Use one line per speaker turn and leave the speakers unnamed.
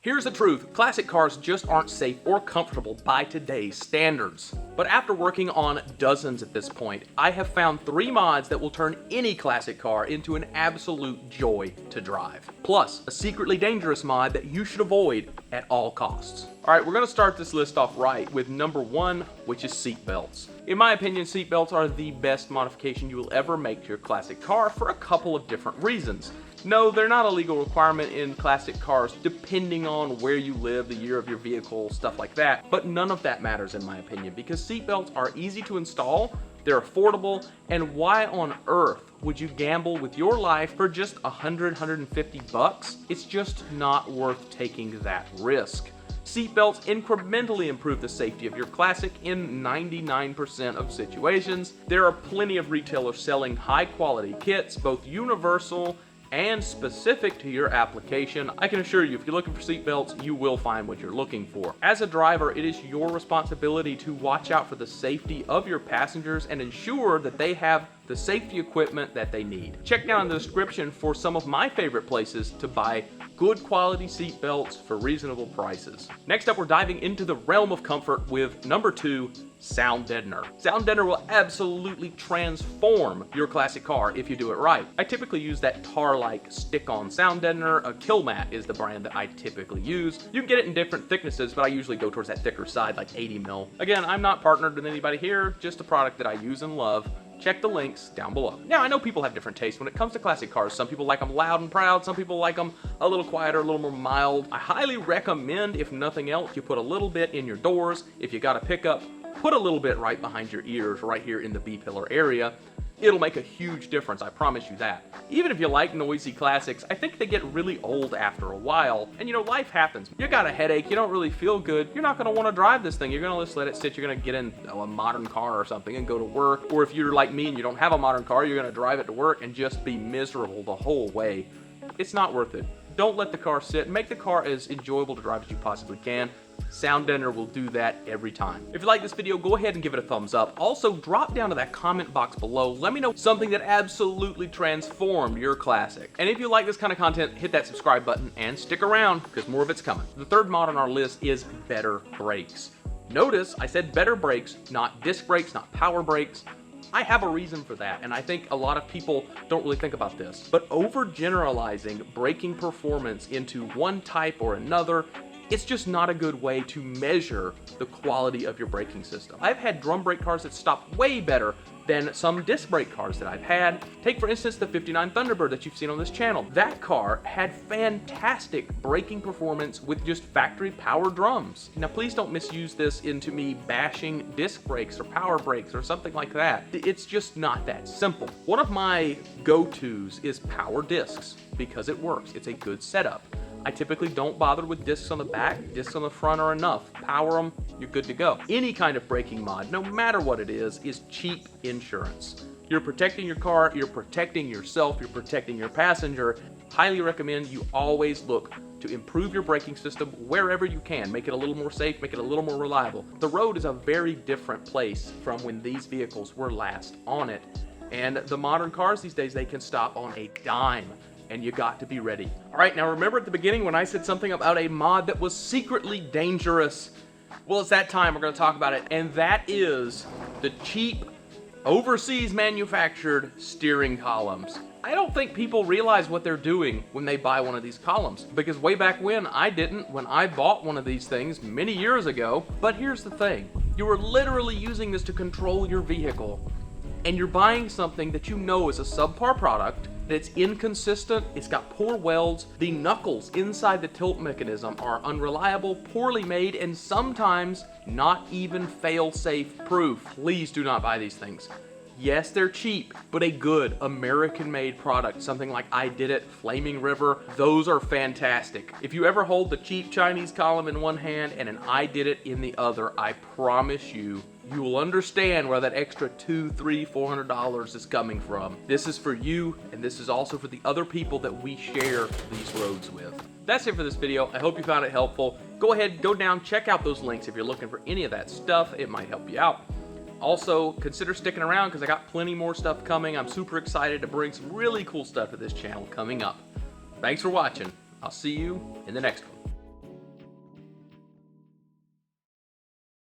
Here's the truth, classic cars just aren't safe or comfortable by today's standards. But after working on dozens at this point, I have found 3 mods that will turn any classic car into an absolute joy to drive. Plus, a secretly dangerous mod that you should avoid at all costs. Alright, we're going to start this list off right with number 1, which is seatbelts. In my opinion, seatbelts are the best modification you will ever make to your classic car for a couple of different reasons. No, they're not a legal requirement in classic cars depending on where you live, the year of your vehicle, stuff like that. But none of that matters in my opinion because seatbelts are easy to install, they're affordable, and why on earth would you gamble with your life for just $150? It's just not worth taking that risk. Seatbelts incrementally improve the safety of your classic in 99% of situations. There are plenty of retailers selling high quality kits, both universal and specific to your application. I can assure you, if you're looking for seatbelts, you will find what you're looking for. As a driver, it is your responsibility to watch out for the safety of your passengers and ensure that they have the safety equipment that they need. Check down in the description for some of my favorite places to buy good quality seatbelts for reasonable prices. Next up, we're diving into the realm of comfort with number 2, sound deadener. Sound deadener will absolutely transform your classic car if you do it right. I typically use that tar-like stick-on sound deadener. A KilMat is the brand that I typically use. You can get it in different thicknesses, but I usually go towards that thicker side, like 80 mil. Again, I'm not partnered with anybody here, just a product that I use and love. Check the links down below. Now, I know people have different tastes when it comes to classic cars. Some people like them loud and proud. Some people like them a little quieter, a little more mild. I highly recommend, if nothing else, you put a little bit in your doors. If you got a pickup, put a little bit right behind your ears, right here in the B-pillar area. It'll make a huge difference, I promise you that. Even if you like noisy classics, I think they get really old after a while. And you know, life happens. You got a headache, you don't really feel good, you're not gonna wanna drive this thing. You're gonna just let it sit, you're gonna get in a modern car or something and go to work. Or if you're like me and you don't have a modern car, you're gonna drive it to work and just be miserable the whole way. It's not worth it. Don't let the car sit. Make the car as enjoyable to drive as you possibly can. Sound deadener will do that every time. If you like this video, go ahead and give it a thumbs up. Also, drop down to that comment box below. Let me know something that absolutely transformed your classic. And if you like this kind of content, hit that subscribe button and stick around because more of it's coming. The third mod on our list is better brakes. Notice I said better brakes, not disc brakes, not power brakes. I have a reason for that, and I think a lot of people don't really think about this. But overgeneralizing braking performance into one type or another, it's just not a good way to measure the quality of your braking system. I've had drum brake cars that stop way better than some disc brake cars that I've had. Take for instance the 59 Thunderbird that you've seen on this channel. That car had fantastic braking performance with just factory power drums. Now please don't misuse this into me bashing disc brakes or power brakes or something like that. It's just not that simple. One of my go-tos is power discs because it works. It's a good setup. I typically don't bother with discs on the back. Discs on the front are enough. Power them, you're good to go. Any kind of braking mod, no matter what it is cheap insurance. You're protecting your car, you're protecting yourself, you're protecting your passenger. Highly recommend you always look to improve your braking system wherever you can. Make it a little more safe, make it a little more reliable. The road is a very different place from when these vehicles were last on it. And the modern cars these days, they can stop on a dime. And you got to be ready. All right, now remember at the beginning when I said something about a mod that was secretly dangerous? Well, it's that time, we're gonna talk about it, and that is the cheap, overseas manufactured steering columns. I don't think people realize what they're doing when they buy one of these columns, because way back when, I didn't when I bought one of these things many years ago. But here's the thing, you are literally using this to control your vehicle, and you're buying something that you know is a subpar product, that it's inconsistent, it's got poor welds, the knuckles inside the tilt mechanism are unreliable, poorly made, and sometimes not even fail-safe proof. Please do not buy these things. Yes, they're cheap, but a good American-made product, something like I Did It, Flaming River, those are fantastic. If you ever hold the cheap Chinese column in one hand and an I Did It in the other, I promise you, you will understand where that extra $200, $300, $400 is coming from. This is for you, and this is also for the other people that we share these roads with. That's it for this video. I hope you found it helpful. Go ahead, go down, check out those links if you're looking for any of that stuff. It might help you out. Also, consider sticking around because I got plenty more stuff coming. I'm super excited to bring some really cool stuff to this channel coming up. Thanks for watching. I'll see you in the next one.